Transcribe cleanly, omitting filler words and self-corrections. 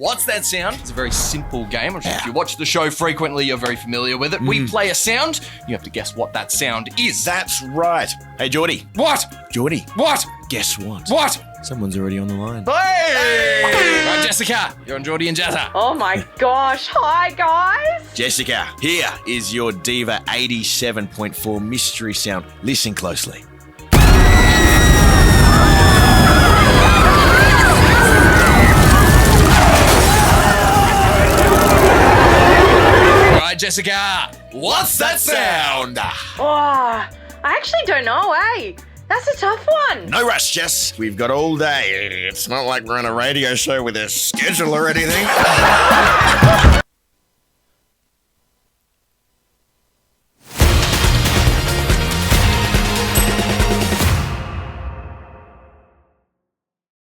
What's that sound? It's a very simple game. I'm sure if you watch the show frequently, you're very familiar with it. We play a sound. You have to guess what that sound is. That's right. Hey, Jordie. What? Jordie. What? Guess what? What? Someone's already on the line. Hey! Right, Jessica, you're on Jordie and Jazza. Oh my gosh. Hi, guys. Jessica, here is your Diva 87.4 mystery sound. Listen closely. Right, Jessica, what's that sound? Oh, I actually don't know, eh? That's a tough one. No rush, Jess. We've got all day. It's not like we're on a radio show with a schedule or anything.